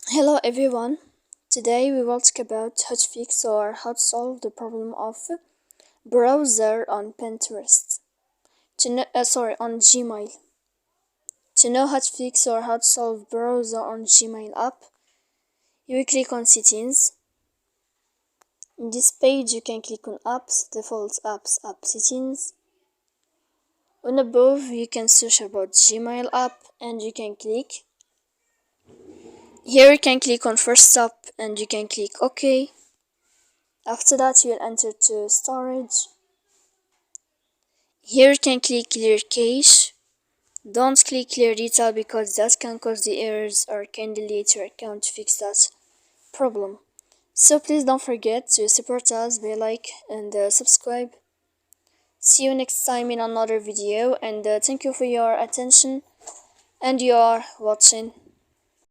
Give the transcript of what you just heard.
Hello everyone. Today we will talk about how to fix or how to solve the problem of browser on Pinterest. On Gmail. To know how to fix or how to solve browser on Gmail app, you will click on Settings. In this page, you can click on Apps, Default Apps, App Settings. On above, you can search about Gmail app and you can click. Here you can click on First Stop and you can click OK. After that, you will enter to storage. Here you can click clear cache. Don't click clear data because that can cause the errors or can delete your account to fix that problem. So please don't forget to support us by like and subscribe. See you next time in another video and thank you for your attention and your watching.